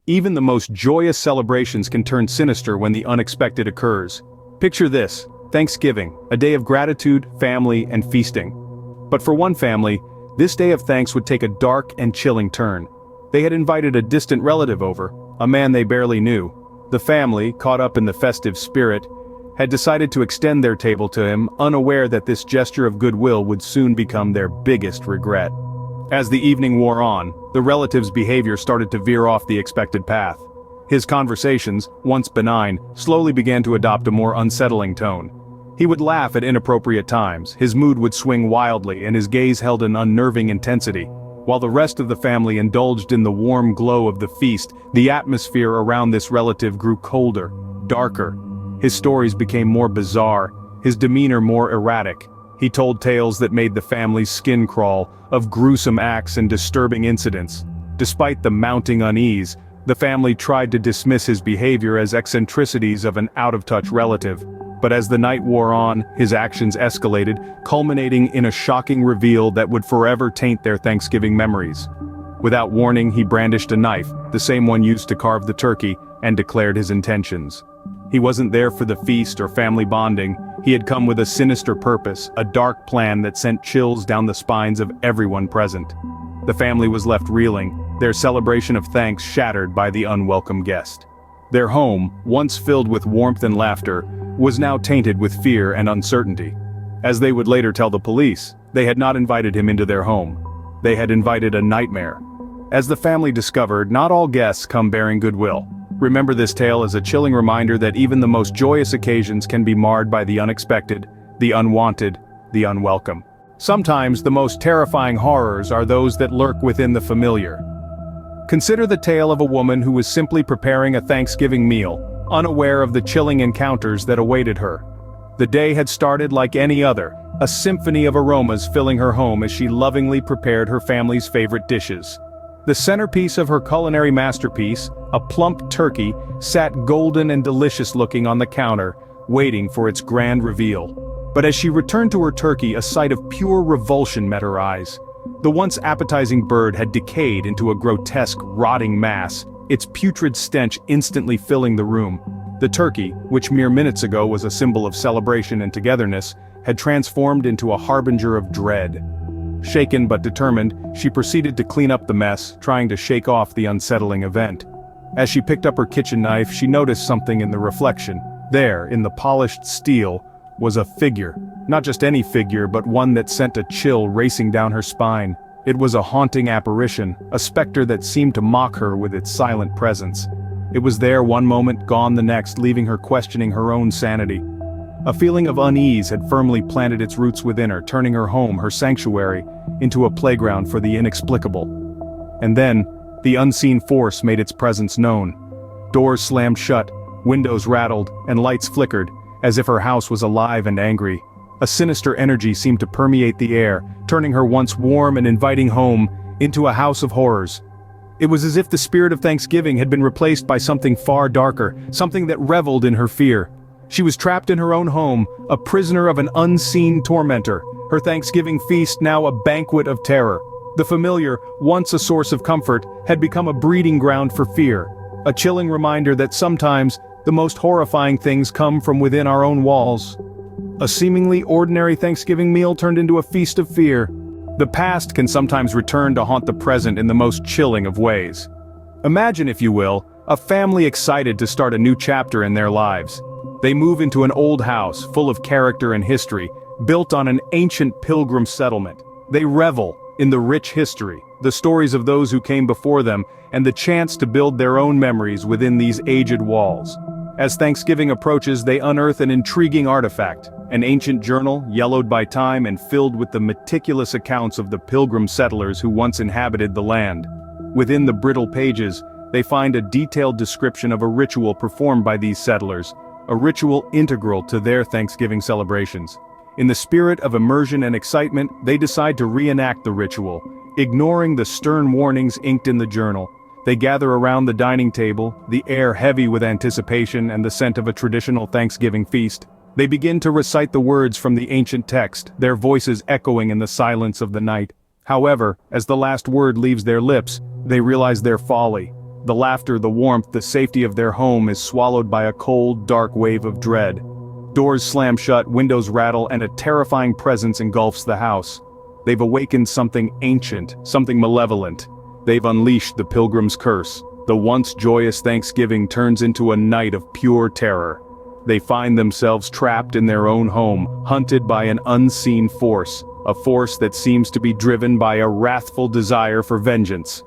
Even the most joyous celebrations can turn sinister when the unexpected occurs. Picture this: Thanksgiving, a day of gratitude, family, and feasting. But for one family, this day of thanks would take a dark and chilling turn. They had invited a distant relative over, a man they barely knew. The family, caught up in the festive spirit, had decided to extend their table to him, unaware that this gesture of goodwill would soon become their biggest regret. As the evening wore on, the relative's behavior started to veer off the expected path. His conversations, once benign, slowly began to adopt a more unsettling tone. He would laugh at inappropriate times, his mood would swing wildly, and his gaze held an unnerving intensity. While the rest of the family indulged in the warm glow of the feast, the atmosphere around this relative grew colder, darker. His stories became more bizarre, his demeanor more erratic. He told tales that made the family's skin crawl, of gruesome acts and disturbing incidents. Despite the mounting unease, the family tried to dismiss his behavior as eccentricities of an out-of-touch relative. But as the night wore on, his actions escalated, culminating in a shocking reveal that would forever taint their Thanksgiving memories. Without warning, he brandished a knife, the same one used to carve the turkey, and declared his intentions. He wasn't there for the feast or family bonding. He had come with a sinister purpose, a dark plan that sent chills down the spines of everyone present. The family was left reeling, their celebration of thanks shattered by the unwelcome guest. Their home, once filled with warmth and laughter, was now tainted with fear and uncertainty. As they would later tell the police, they had not invited him into their home. They had invited a nightmare. As the family discovered, not all guests come bearing goodwill. Remember this tale as a chilling reminder that even the most joyous occasions can be marred by the unexpected, the unwanted, the unwelcome. Sometimes the most terrifying horrors are those that lurk within the familiar. Consider the tale of a woman who was simply preparing a Thanksgiving meal, unaware of the chilling encounters that awaited her. The day had started like any other, a symphony of aromas filling her home as she lovingly prepared her family's favorite dishes. The centerpiece of her culinary masterpiece, a plump turkey, sat golden and delicious looking on the counter, waiting for its grand reveal. But as she returned to her turkey, a sight of pure revulsion met her eyes. The once appetizing bird had decayed into a grotesque, rotting mass, its putrid stench instantly filling the room. The turkey, which mere minutes ago was a symbol of celebration and togetherness, had transformed into a harbinger of dread. Shaken but determined, she proceeded to clean up the mess, trying to shake off the unsettling event. As she picked up her kitchen knife, she noticed something in the reflection. There, in the polished steel, was a figure. Not just any figure, but one that sent a chill racing down her spine. It was a haunting apparition, a specter that seemed to mock her with its silent presence. It was there one moment, gone the next, leaving her questioning her own sanity. A feeling of unease had firmly planted its roots within her, turning her home, her sanctuary, into a playground for the inexplicable. And then, the unseen force made its presence known. Doors slammed shut, windows rattled, and lights flickered, as if her house was alive and angry. A sinister energy seemed to permeate the air, turning her once warm and inviting home into a house of horrors. It was as if the spirit of Thanksgiving had been replaced by something far darker, something that reveled in her fear. She was trapped in her own home, a prisoner of an unseen tormentor, her Thanksgiving feast now a banquet of terror. The familiar, once a source of comfort, had become a breeding ground for fear, a chilling reminder that sometimes the most horrifying things come from within our own walls. A seemingly ordinary Thanksgiving meal turned into a feast of fear. The past can sometimes return to haunt the present in the most chilling of ways. Imagine, if you will, a family excited to start a new chapter in their lives. They move into an old house full of character and history, built on an ancient pilgrim settlement. They revel in the rich history, the stories of those who came before them, and the chance to build their own memories within these aged walls. As Thanksgiving approaches, they unearth an intriguing artifact, an ancient journal, yellowed by time and filled with the meticulous accounts of the pilgrim settlers who once inhabited the land. Within the brittle pages, they find a detailed description of a ritual performed by these settlers, a ritual integral to their Thanksgiving celebrations. In the spirit of immersion and excitement, they decide to reenact the ritual, ignoring the stern warnings inked in the journal. They gather around the dining table, the air heavy with anticipation and the scent of a traditional Thanksgiving feast. They begin to recite the words from the ancient text, their voices echoing in the silence of the night. However, as the last word leaves their lips, they realize their folly. The laughter, the warmth, the safety of their home is swallowed by a cold, dark wave of dread. Doors slam shut, windows rattle, and a terrifying presence engulfs the house. They've awakened something ancient, something malevolent. They've unleashed the Pilgrim's Curse. The once joyous Thanksgiving turns into a night of pure terror. They find themselves trapped in their own home, hunted by an unseen force, a force that seems to be driven by a wrathful desire for vengeance.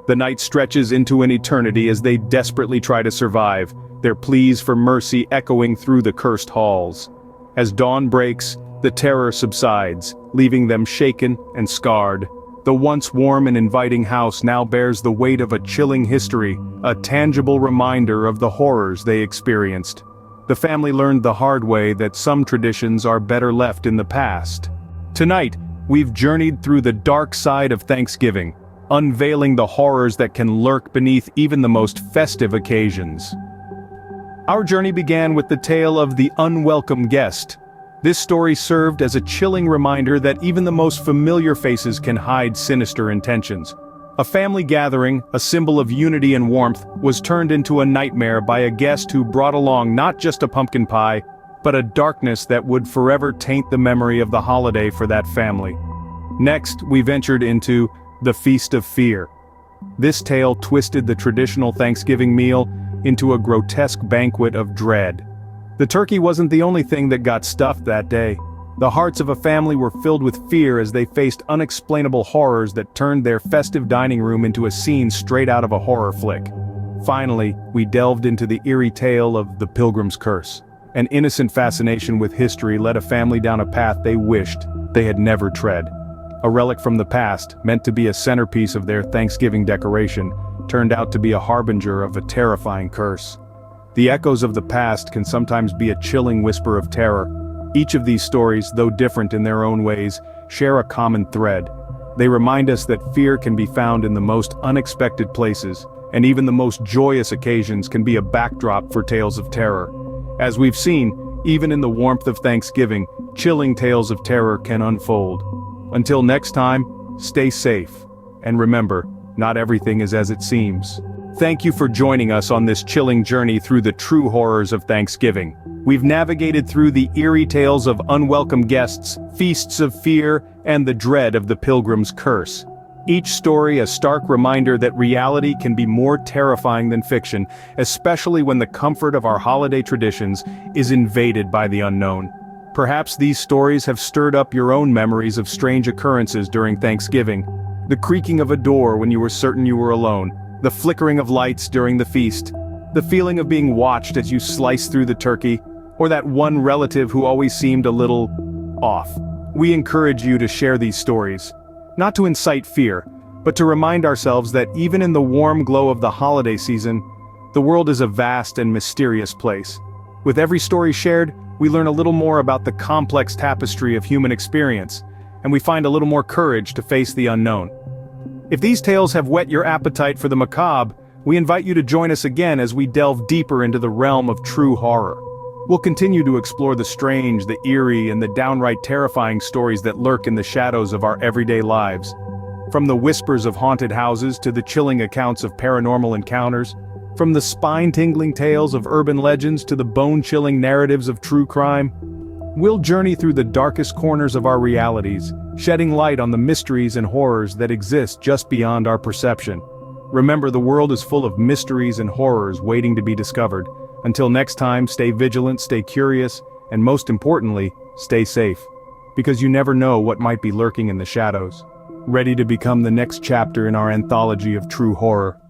The night stretches into an eternity as they desperately try to survive, their pleas for mercy echoing through the cursed halls. As dawn breaks, the terror subsides, leaving them shaken and scarred. The once warm and inviting house now bears the weight of a chilling history, a tangible reminder of the horrors they experienced. The family learned the hard way that some traditions are better left in the past. Tonight, we've journeyed through the dark side of Thanksgiving, unveiling the horrors that can lurk beneath even the most festive occasions. Our journey began with the tale of the unwelcome guest. This story served as a chilling reminder that even the most familiar faces can hide sinister intentions. A family gathering, a symbol of unity and warmth, was turned into a nightmare by a guest who brought along not just a pumpkin pie, but a darkness that would forever taint the memory of the holiday for that family. Next, we ventured into the Feast of Fear. This tale twisted the traditional Thanksgiving meal into a grotesque banquet of dread. The turkey wasn't the only thing that got stuffed that day. The hearts of a family were filled with fear as they faced unexplainable horrors that turned their festive dining room into a scene straight out of a horror flick. Finally, we delved into the eerie tale of the Pilgrim's Curse. An innocent fascination with history led a family down a path they wished they had never tread. A relic from the past, meant to be a centerpiece of their Thanksgiving decoration, turned out to be a harbinger of a terrifying curse. The echoes of the past can sometimes be a chilling whisper of terror. Each of these stories, though different in their own ways, share a common thread. They remind us that fear can be found in the most unexpected places, and even the most joyous occasions can be a backdrop for tales of terror. As we've seen, even in the warmth of Thanksgiving, chilling tales of terror can unfold. Until next time, stay safe. And remember, not everything is as it seems. Thank you for joining us on this chilling journey through the true horrors of Thanksgiving. We've navigated through the eerie tales of unwelcome guests, feasts of fear, and the dread of the Pilgrim's Curse. Each story a stark reminder that reality can be more terrifying than fiction, especially when the comfort of our holiday traditions is invaded by the unknown. Perhaps these stories have stirred up your own memories of strange occurrences during Thanksgiving. The creaking of a door when you were certain you were alone, the flickering of lights during the feast, the feeling of being watched as you sliced through the turkey, or that one relative who always seemed a little off. We encourage you to share these stories, not to incite fear, but to remind ourselves that even in the warm glow of the holiday season, the world is a vast and mysterious place. With every story shared, we learn a little more about the complex tapestry of human experience, and we find a little more courage to face the unknown. If these tales have whet your appetite for the macabre, we invite you to join us again as we delve deeper into the realm of true horror. We'll continue to explore the strange, the eerie, and the downright terrifying stories that lurk in the shadows of our everyday lives. From the whispers of haunted houses to the chilling accounts of paranormal encounters, from the spine-tingling tales of urban legends to the bone-chilling narratives of true crime, we'll journey through the darkest corners of our realities, shedding light on the mysteries and horrors that exist just beyond our perception. Remember, the world is full of mysteries and horrors waiting to be discovered. Until next time, stay vigilant, stay curious, and most importantly, stay safe. Because you never know what might be lurking in the shadows. Ready to become the next chapter in our anthology of true horror.